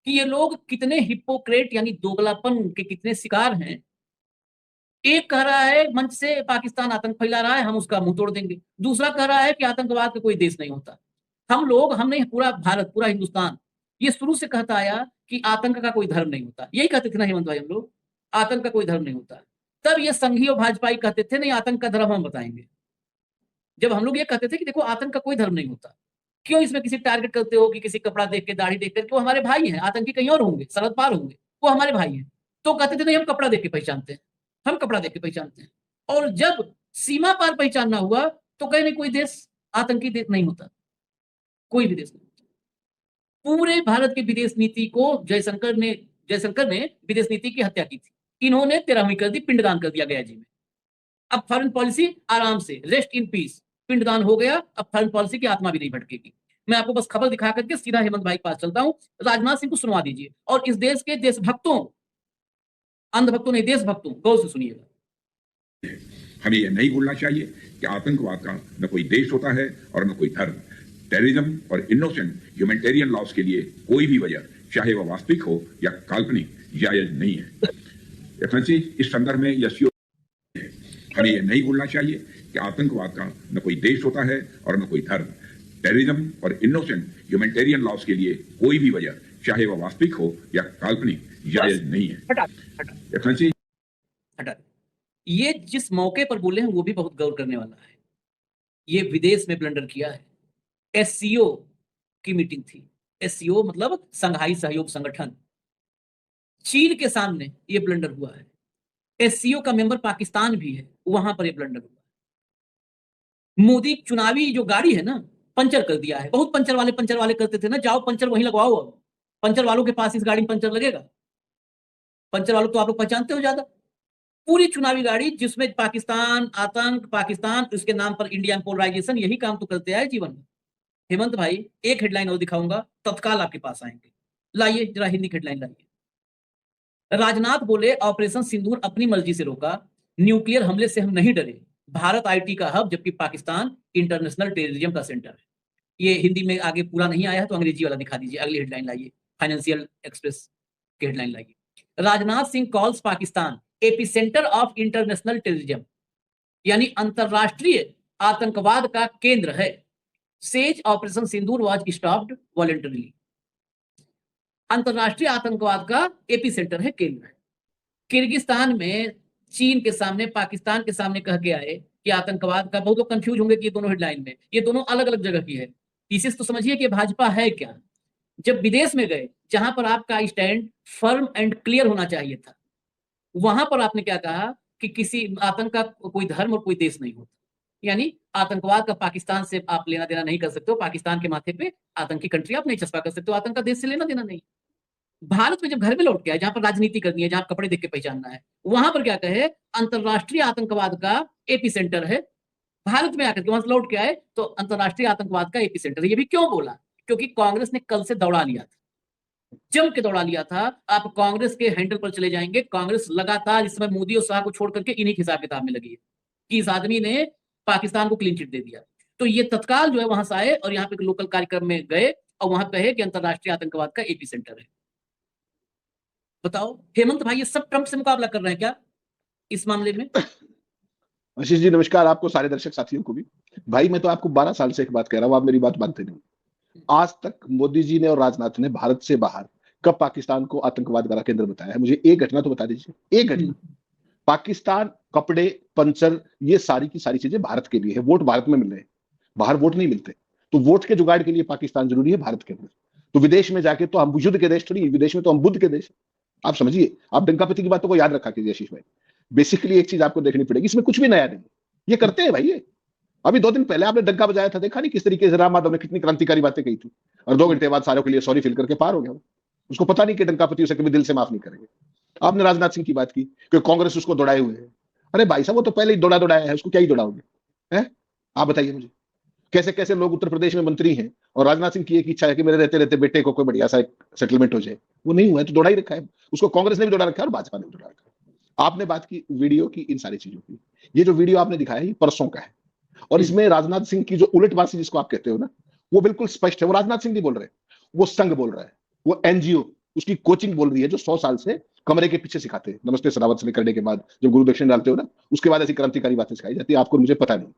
कि ये लोग कितने हिपोक्रेट यानी दोगलापन के कितने शिकार हैं। एक कह रहा है मंच से पाकिस्तान आतंक फैला रहा है, हम उसका मुंह तोड़ देंगे। दूसरा कह रहा है कि आतंकवाद का कोई देश नहीं होता। हम लोग, हम नहीं, पूरा भारत, पूरा हिंदुस्तान ये शुरू से कहता आया कि आतंक का कोई धर्म नहीं होता। यही कहते थे ना हेमंत भाई हम लोग, आतंक का कोई धर्म नहीं होता। तब ये संघी और भाजपाई कहते थे नहीं, आतंक का धर्म हम बताएंगे। जब हम लोग ये कहते थे कि देखो आतंक का कोई धर्म नहीं होता, क्यों इसमें किसी टारगेट करते हो कि किसी कपड़ा देख के, दाढ़ी देख कर, वो हमारे भाई हैं, आतंकी कहीं और होंगे, सरहद पार होंगे, वो हमारे भाई हैं। तो कहते थे नहीं, हम कपड़ा देख के पहचानते हैं, हम कपड़ा देख के पहचानते हैं। और जब सीमा पार पहचानना हुआ तो कहीं नहीं, कोई देश आतंकी देश नहीं होता, कोई भी देश नहीं। पूरे भारत की विदेश नीति को जयशंकर ने विदेश नीति की हत्या की थी। इन्होंने 13वीं कर दी, पिंडदान कर दिया गया जी में। अब फॉरेन पॉलिसी आराम से, रेस्ट इन पीस, पिंडदान हो गया। अब फॉरेन पॉलिसी की आत्मा भी नहीं भटकेगी। मैं आपको बस खबर दिखा करके सीधा हेमंत भाई के पास चलता हूं। राजनाथ सिंह को सुनवा दीजिए, और इस देश के देशभक्तों, अंधभक्तों नहीं, देशभक्तों, गौर से सुनिएगा। हमें यह नहीं भूलना चाहिए कि आतंकवाद का न कोई देश होता है और न कोई धर्म। टेररिज्म और इनोसेंट ह्यूमैनिटेरियन लॉस के लिए कोई भी वजह, चाहे वह वास्तविक हो या काल्पनिक, जायज नहीं है। एक्सेलेंसी, इस संदर्भ में यह हमें यह नहीं भूलना चाहिए कि आतंकवाद का न कोई देश होता है और न कोई धर्म। टेररिज्म और इनोसेंट ह्यूमैनिटेरियन लॉस के लिए कोई भी वजह, चाहे वह वास्तविक हो या काल्पनिक, जायज नहीं है। एक्सेलेंसी, हटा। ये जिस मौके पर बोले हैं वो भी बहुत गौर करने वाला है। ये विदेश में ब्लंडर किया है। एससीओ की मीटिंग थी, एससीओ मतलब संघाई सहयोग संगठन, चीन के सामने ये ब्लंडर हुआ है। एससीओ का मेंबर पाकिस्तान भी है, वहां पर ये ब्लंडर हुआ है। मोदी चुनावी जो गाड़ी है ना, पंचर कर दिया है। बहुत पंचर वाले करते थे ना, जाओ पंचर वहीं लगवाओ। अब पंचर वालों के पास इस गाड़ी में पंचर लगेगा? पंचर वालों तो आप लोग पहचानते हो ज्यादा। पूरी चुनावी गाड़ी जिसमें पाकिस्तान, आतंक, पाकिस्तान, उसके नाम पर इंडिया पोलराइजेशन, यही काम तो करते आए जीवन में। हेमंत भाई, एक हेडलाइन और दिखाऊंगा, तत्काल आपके पास आएंगे। लाइए जरा हिंदी हेडलाइन लाइए। राजनाथ बोले ऑपरेशन सिंदूर अपनी मर्जी से रोका, न्यूक्लियर हमले से हम नहीं डरे, भारत आईटी का हब जबकि पाकिस्तान इंटरनेशनल टेररिज्म का सेंटर है। ये हिंदी में आगे पूरा नहीं आया है तो अंग्रेजी वाला दिखा दीजिए। अगली हेडलाइन लाइए, फाइनेंशियल एक्सप्रेस की हेडलाइन लाइए। Rajnath Singh calls Pakistan epicentre of international terrorism, यानी अंतरराष्ट्रीय आतंकवाद का केंद्र है। Says operation Sindoor was stopped voluntarily. अंतरराष्ट्रीय आतंकवाद का एपी सेंटर है, केंद्र है। किर्गिस्तान में चीन के सामने, पाकिस्तान के सामने कह के आए कि आतंकवाद का, बहुत लोग कंफ्यूज होंगे कि ये दोनों हेडलाइन में, ये दोनों अलग अलग जगह की है। थीसिस तो समझिए कि भाजपा है क्या। जब विदेश में गए, जहां पर आपका स्टैंड फर्म एंड क्लियर होना चाहिए था, वहां पर आपने क्या कहा कि किसी आतंक का कोई धर्म और कोई देश नहीं होता, यानी आतंकवाद का पाकिस्तान से आप लेना देना नहीं कर सकते हो। पाकिस्तान के माथे पे आतंकी कंट्री आप नहीं चस्पा कर सकते हो, आतंक का देश से लेना देना नहीं। भारत में जब घर में लौट के आए, जहां पर राजनीति करनी है, जहां कपड़े देख के पहचानना है, वहां पर क्या कहे, अंतरराष्ट्रीय आतंकवाद का एपी सेंटर है। भारत में आकर के वहां से लौट के आए तो अंतरराष्ट्रीय आतंकवाद का एपी सेंटर। ये भी क्यों बोला? क्योंकि कांग्रेस ने कल से दौड़ा लिया था, जम के दौड़ा लिया था। आप कांग्रेस के हैंडल पर चले जाएंगे, कांग्रेस लगातार इस समय मोदी और शाह को छोड़ करके इन्हीं हिसाब किताब में लगी है कि इस आदमी ने पाकिस्तान को क्लीन चिट दे दिया। तो ये तत्काल जो है वहां से आए और यहाँ पे लोकल कार्यक्रम में गए और वहां कहे कि अंतरराष्ट्रीय आतंकवाद का एपी सेंटर है। बताओ हेमंत भाई, ये सब ट्रंप से मुकाबला कर रहे हैं क्या इस मामले में? आशीष जी नमस्कार, आपको सारे दर्शक साथियों को भी। भाई मैं तो आपको 12 साल से एक बात कह रहा हूं, आप मेरी बात मानते नहीं। आज तक मोदी जी ने और राजनाथ ने भारत से बाहर कब पाकिस्तान को आतंकवाद का केंद्र बताया है? मुझे एक घटना तो बता दीजिए, एक घटना। पाकिस्तान, कपड़े, पंचर, ये सारी की सारी चीजें भारत के लिए है। वोट भारत में मिल रहे हैं, बाहर वोट नहीं मिलते। तो वोट के जुगाड़ के लिए पाकिस्तान जरूरी है भारत के अंदर। तो विदेश में जाके तो हम युद्ध के देश थोड़ी, विदेश में तो हम बुद्ध के देश। आप समझिए, आप डंकापति की बातों को याद रखा कीजिए आशीष भाई। बेसिकली एक चीज आपको देखनी पड़ेगी, इसमें कुछ भी नया नहीं, ये करते हैं भाई। ये अभी 2 दिन पहले आपने डंका बजाया था, देखा नहीं किस तरीके से राम माधव ने कितनी क्रांतिकारी बातें कही थी, और 2 घंटे बाद सारों के लिए सॉरी फील करके पार हो गया। उसको पता नहीं कि डंकापति उसे कभी दिल से माफ नहीं करेंगे। आपने राजनाथ सिंह की बात की कि कांग्रेस उसको दौड़ाए हुए है। अरे भाई साहब, वो तो पहले ही दौड़ाया है, उसको क्या ही दौड़ाओगे? हैं? आप बताइए मुझे, कैसे कैसे लोग उत्तर प्रदेश में मंत्री हैं और राजनाथ सिंह की एक इच्छा है कि मेरे रहते रहते बेटे को कोई बढ़िया सा सेटलमेंट हो जाए। वो नहीं हुआ है तो दौड़ा ही रखा है उसको, कांग्रेस ने भी दौड़ा रखा है और भाजपा ने भी दौड़ा रखा है। आपने बात की वीडियो की, इन सारी चीजों की। ये जो वीडियो आपने दिखाया ये परसों का है, और इसमें राजनाथ सिंह की जो उलटबाजी जिसको आप कहते हो ना, वो बिल्कुल स्पष्ट है। वो राजनाथ सिंह नहीं बोल रहे, वो संघ बोल रहा है, वो एनजीओ, उसकी कोचिंग बोल रही है, जो 100 साल से कमरे के पीछे सिखाते हैं। नमस्ते सदावत से करने के बाद जब गुरु दक्षिण डालते हो ना, उसके बाद ऐसी क्रांतिकारी बातें सिखाई जाती है, आपको मुझे पता नहीं।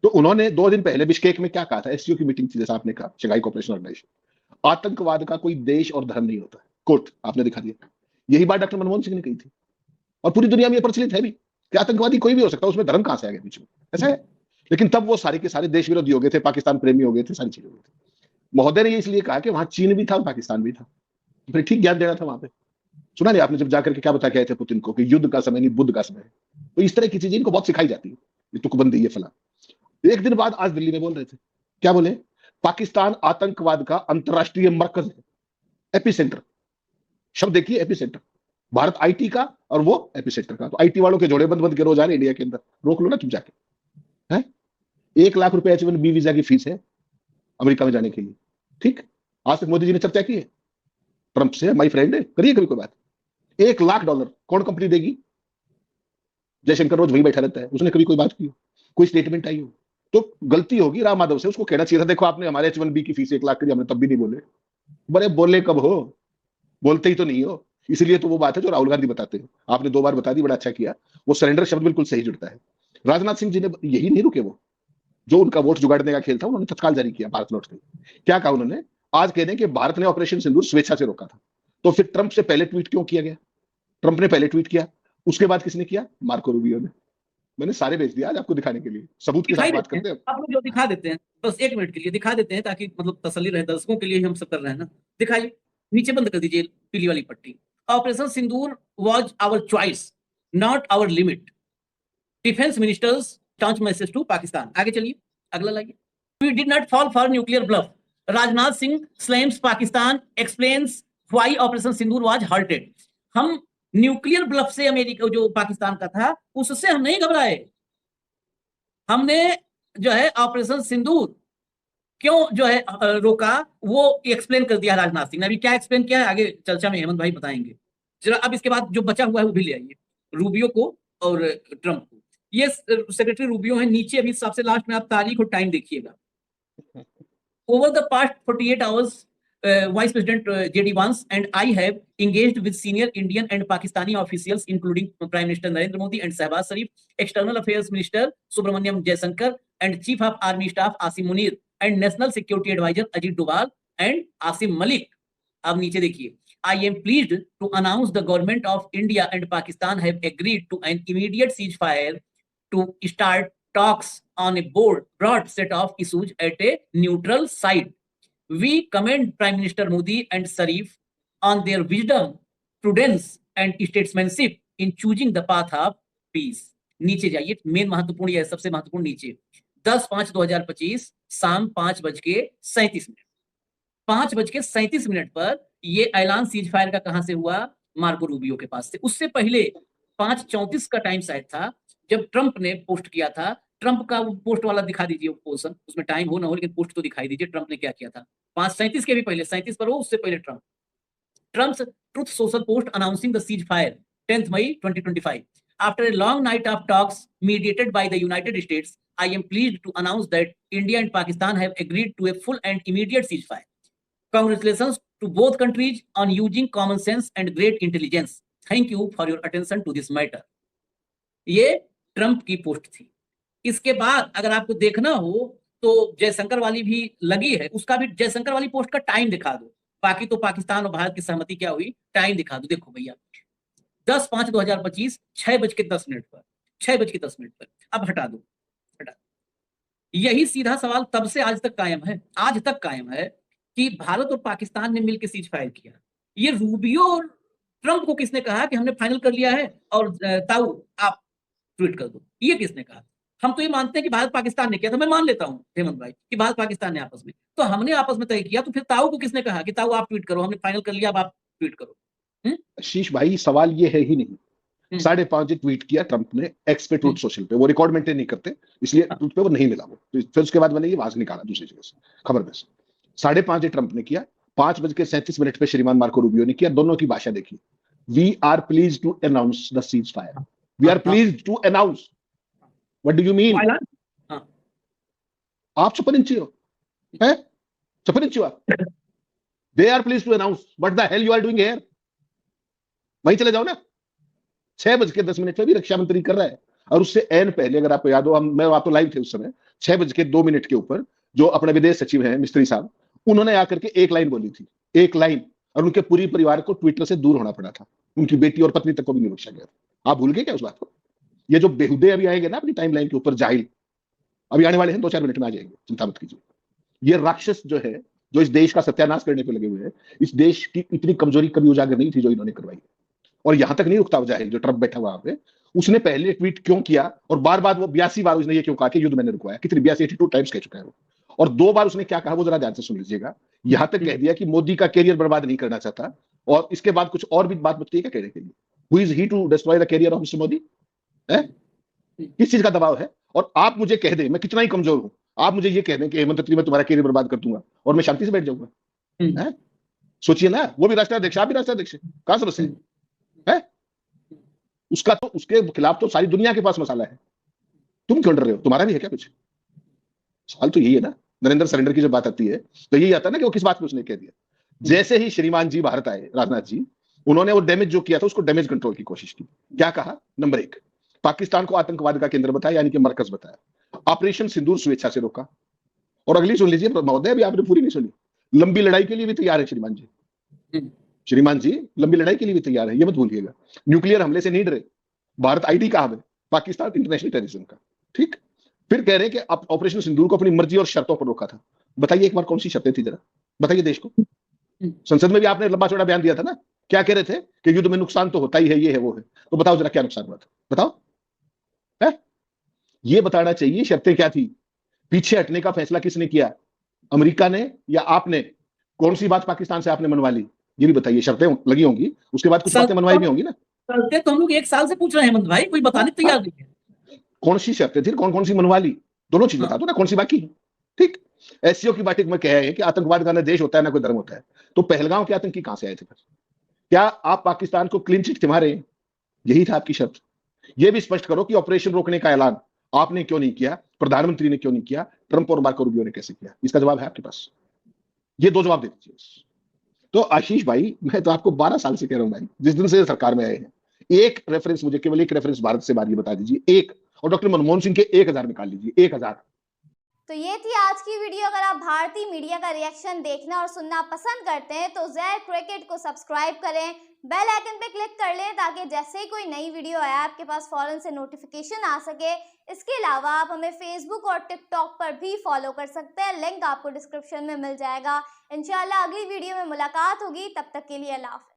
तो उन्होंने 2 दिन पहले बिश्केक में क्या कहा था, एससीओ की मीटिंग थी, जैसा आपने कहा, शंघाई कोऑपरेशन ऑर्गेनाइजेशन। आतंकवाद का कोई देश और धर्म नहीं होता, कोट आपने दिखा दिया। यही बात डॉक्टर मनमोहन सिंह ने कही थी, और पूरी दुनिया में प्रचलित है भी कि आतंकवादी कोई भी हो सकता है, उसमें धर्म कहां से आ गया बीच में, ऐसा है। लेकिन तब वो सारे के सारे देश विरोधी हो गए थे, पाकिस्तान प्रेमी हो गए थे, सारी चीजें हो गई थी। महोदय ने ये इसलिए कहा कि वहां चीन भी था और पाकिस्तान भी था, फिर ठीक ज्ञान देना था वहां पे। सुना नहीं आपने जब जाकर के क्या बता के आए थे पुतिन को कि युद्ध का समय नहीं बुद्ध का समय है। तो इस तरह की चीजें इनको बहुत सिखाई जाती है, ये तुकबंदी, ये फला। एक दिन बाद आज दिल्ली में बोल रहे थे, क्या बोले, पाकिस्तान आतंकवाद का अंतरराष्ट्रीय मरकज है, एपिसेंटर। शब्द देखिए, एपिसेंटर। भारत आईटी का और वो एपिसेंटर का। तो आईटी वालों के जोड़े बंद बंद के रोज आ रहे इंडिया के अंदर, रोक लो ना तुम जाके। है 1 लाख रुपए H1B वीजा की फीस है अमेरिका में जाने के लिए। ठीक, आज तक मोदी जी ने चर्चा की है ट्रंप से, माई फ्रेंड है, करिए कभी कोई बात। $1 लाख कौन कंपनी देगी? जयशंकर रोज वही बैठा रहता है, उसने कभी कोई बात की, कोई स्टेटमेंट आई हो? तो गलती होगी राम माधव से, उसको कहना चाहिए था, देखो आपने हमारे H1B की फीस 1 लाख करी, हमने तब भी नहीं बोले। बड़े बोले कब हो, बोलते ही तो नहीं हो। इसलिए तो वो बात है जो राहुल गांधी बताते हैं, आपने 2 बार बता दी, बड़ा अच्छा किया। वो सरेंडर शब्द बिल्कुल सही जुड़ता है। राजनाथ सिंह जी ने यही नहीं रुके, वो जो उनका वोट जुगाड़ने का खेल था, उन्होंने तत्काल जारी किया भारत लौट के। क्या कहा उन्होंने? आज कह दें कि भारत ने ऑपरेशन सिंदूर स्वेच्छा से रोका था, तो फिर ट्रंप से पहले ट्वीट क्यों किया गया? ट्रंप ने पहले ट्वीट किया, उसके बाद किसने किया? मार्को रूबियो ने। मैंने सारे भेज दिया आज आपको दिखाने के लिए, सबूत के दिखाई साथ बात देते हैं, करते हैं। आप लोग जो दिखा देते हैं, बस 1 मिनट के लिए दिखा देते हैं ताकि मतलब तसल्ली रहे, दर्शकों के लिए ही हम सब कर रहे हैं ना। दिखाइए, नीचे बंद कर दीजिए पीली वाली पट्टी। Operation Sindoor was our choice, not our limit. Defence ministers turns message to Pakistan. आगे चलिए, अगला लाइए। We did not fall for nuclear bluff. Rajnath Singh slams Pakistan, explains why operation Sindoor was halted. हम न्यूक्लियर ब्लफ से, अमेरिका जो पाकिस्तान का था, उससे हम नहीं घबराए। हमने जो है ऑपरेशन सिंदूर क्यों जो है रोका, वो एक्सप्लेन कर दिया राजनाथ सिंह ने। अभी क्या एक्सप्लेन किया है आगे चर्चा में हेमंत भाई बताएंगे। जरा अब इसके बाद जो बचा हुआ है वो भी ले आइए, रूबियो को और ट्रंप को। ये सेक्रेटरी रूबियो है, नीचे अभी सबसे लास्ट में आप तारीख और टाइम देखिएगा। Over the past 48 hours, Vice President J.D. Vance and I have engaged with senior Indian and Pakistani officials, including Prime Minister Narendra Modi and Shehbaz Sharif, External Affairs Minister Subramanyam Jaishankar, and Chief of Army Staff Asim Munir, and National Security Advisor Ajit Doval and Asim Malik. अब नीचे देखिए, I am pleased to announce the government of India and Pakistan have agreed to an immediate ceasefire to start talks on a broad set of issues at a neutral site. We commend Prime Minister Modi and Sharif on their wisdom, prudence, and statesmanship in choosing the path of peace. नीचे जाइए, main महत्वपूर्ण यह सबसे महत्वपूर्ण नीचे 10/5/2025 शाम 5:37 5:37 पर ये ऐलान सीज फायर का कहां से हुआ? मार्को रूबियो के पास से। उससे पहले 5:34 का टाइम शायद था जब ट्रंप ने पोस्ट किया था। ट्रंप का पोस्ट वाला दिखा दीजिए पोर्शन, उसमें टाइम हो ना हो लेकिन पोस्ट तो दिखाई दीजिए ट्रंप ने क्या किया था। 5:37 के भी पहले, 37 पर हो, उससे पहले Trump's truth social post announcing the cease fire 10 May 2025 after a long night of talks mediated by the United States. I am pleased to announce that India and Pakistan have agreed to a full and immediate ceasefire. Congratulations to both countries on using common sense and great intelligence. Thank you for your attention to this matter. ये Trump की post थी। इसके बाद अगर आपको देखना हो तो जयशंकर वाली भी लगी है, उसका भी जयशंकर वाली पोस्ट का टाइम दिखा दो। बाकी तो पाकिस्तान और भारत की सहमति क्या हुई, टाइम दिखा दो। देखो भैया 10/5/2025 6:10 पर 6:10 पर। अब हटा दो। यही सीधा सवाल तब से आज तक कायम है, आज तक कायम है कि भारत और पाकिस्तान ने मिलकर सीज फायर किया। ये रूबियो और ट्रंप को किसने कहा कि हमने फाइनल कर लिया है और ताऊ आप ट्वीट कर दो? ये किसने कहा? हम तो ये मानते हैं कि भारत पाकिस्तान ने किया था। मैं मान लेता हूं हेमंत भाई कि भारत पाकिस्तान ने आपस में, तो हमने आपस में तय किया, तो फिर ताऊ को किसने कहा कि ताऊ आप ट्वीट करो, हमने फाइनल कर लिया, अब आप ट्वीट करो? आशीष भाई सवाल ये है ही नहीं। 5:30 ट्वीट किया ट्रंप ने एक्स पे, ट्रूथ सोशल पे, वो रिकॉर्ड मेंटेन नहीं करते इसलिए ट्रूथ पे वो नहीं मिला। वो फिर उसके बाद मैंने ये वहां से निकाला दूसरी जगह से खबर में से। 5:30 ट्रंप ने किया, 5:37 पे श्रीमान मार्को रूबियो ने किया। दोनों की भाषा देखिए। We are please to announce the cease fire. We are please to announce. What do you mean? आप 56 इंची हो, है 56 इंची हो आप? They are please to announce what the hell you are doing here. वहीं चले जाओ ना। 6:10 पे भी रक्षा मंत्री कर रहा है, और उससे एन पहले अगर आपको याद हो, मैं आप तो लाइव थे उस समय, 6:02 के ऊपर जो अपने विदेश सचिव हैं मिस्त्री साहब, उन्होंने आकर के एक लाइन बोली थी, एक लाइन, और उनके पूरी परिवार को ट्विटर से दूर होना पड़ा था, उनकी बेटी और पत्नी तक को भी नहीं बख्शा गया। आप भूल गए क्या उस बात को? ये जो बेहुदे अभी आएंगे ना अपनी टाइमलाइन के ऊपर, जाहिल, अभी आने वाले हैं, 2-4 मिनट में आ जाएंगे, चिंता मत कीजिए। ये राक्षस जो है, जो इस देश का सत्यानाश करने पे लगे हुए हैं, इस देश की इतनी कमजोरी कभी उजागर नहीं थी जो इन्होंने करवाई। और यहां तक नहीं रुकता जाहिल जो ट्रम्प बैठा हुआ वहां पे, उसने पहले ट्वीट क्यों किया और बार बार वो 82 बार उसने ये क्यों कहा कि युद्ध मैंने रुकवाया, कितनी 82 टाइम्स कह चुका है वो, और 2 बार उसने क्या कहा वो जरा ध्यान से सुन लीजिएगा। यहां तक कह दिया कि मोदी का कैरियर बर्बाद नहीं करना चाहता, और इसके बाद कुछ और भी बात बचती है क्या कहने के लिए? Who is he to destroy the career of mister Modi? किस चीज का दबाव है? और आप मुझे कह दें मैं कितना ही कमजोर हूं, आप मुझे ये कह दें कि हेमंत त्रिवेदी मैं तुम्हारा कैरियर बर्बाद कर दूंगा और मैं शांति से बैठ जाऊंगा? सोचिए ना, वो भी राष्ट्राध्यक्ष, आप भी राष्ट्राध्यक्ष, कहां समस्या है? उसका तो, उसके खिलाफ तो सारी दुनिया के पास मसाला है, तुम क्यों डर रहे हो? तुम्हारा भी है क्या कुछ? सवाल तो यही है ना। नरेंद्र सरेंडर की जब बात आती है तो यही आता है ना कि वो किस बात पे उसने कह दिया। जैसे ही श्रीमान जी भारत आए, राजनाथ जी, उन्होंने वो डैमेज जो किया था उसको डैमेज कंट्रोल की कोशिश की। क्या कहा? नंबर 1, पाकिस्तान को आतंकवाद का केंद्र बताया, यानी कि मरकज बताया। ऑपरेशन सिंदूर स्वेच्छा से रोका। और अगली सुन लीजिए महोदय, अभी आपने पूरी नहीं सुनी। लंबी लड़ाई के लिए भी तैयार है श्रीमान जी। श्रीमान जी लंबी लड़ाई के लिए भी तैयार है, ये मत भूलिएगा। न्यूक्लियर हमले से नहीं डरे। भारत आईडी कहां है? पाकिस्तान इंटरनेशनल टेररिज्म का। ठीक। फिर कह रहे हैं कि ऑपरेशन सिंदूर को अपनी मर्जी और शर्तों पर रोका था। बताइए एक बार कौन सी शर्तें थी, जरा बताइए देश को। संसद में भी आपने लंबा चौड़ा बयान दिया था ना, क्या कह रहे थे कि युद्ध में नुकसान तो होता ही है, ये है वो है। तो बताओ जरा क्या नुकसान हुआ था, बताओ है? ये बताना चाहिए शर्तें क्या थी। पीछे हटने का फैसला किसने किया, अमेरिका ने या आपने? कौन सी बात पाकिस्तान से आपने मनवा ली, ये भी बताइए। शर्तें लगी होंगी, उसके बाद कुछ बातें मनवाई भी होंगी ना। शर्तें तो हम लोग 1 साल से पूछ रहे हैं हेमंत भाई, कोई बताने को तैयार नहीं है। कौन सी शर्तें थी, कौन कौन सी मनवा ली, दोनों चीज बता दो ना, कौन सी बाकी है। ठीक। एससीओ की बैठक में कहा है कि आतंकवाद का ना देश होता है ना कोई धर्म होता है। तो पहलगांव के आतंकी कहां से आए थे फिर? क्या आप पाकिस्तान को क्लीन चिट थमा रहे हैं? यही था आपकी शर्त। यह भी स्पष्ट करो कि ऑपरेशन रोकने का ऐलान आपने क्यों नहीं किया, प्रधानमंत्री ने क्यों नहीं किया, ट्रंप और मार्को रूबियो ने कैसे किया? इसका जवाब है आपके पास। ये 2 जवाब दे दीजिए। तो आशीष भाई, मैं तो आपको 12 साल से कह रहा हूं भाई, जिस दिन से सरकार में आए हैं, एक रेफरेंस मुझे, केवल एक रेफरेंस भारत से बात ये बता दीजिए, एक, और डॉक्टर मनमोहन सिंह के 1000 निकाल लीजिए, 1000। तो ये थी आज की वीडियो। अगर आप भारतीय मीडिया का रिएक्शन देखना और सुनना पसंद करते हैं तो ज़ेड क्रिकेट को सब्सक्राइब करें, बेल आइकन पे क्लिक कर लें ताकि जैसे ही कोई नई वीडियो आए आपके पास फौरन से नोटिफिकेशन आ सके। इसके अलावा आप हमें फेसबुक और टिकटॉक पर भी फॉलो कर सकते हैं, लिंक आपको डिस्क्रिप्शन में मिल जाएगा। इंशाल्लाह अगली वीडियो में मुलाकात होगी, तब तक के लिए अल्लाह हाफ़िज़।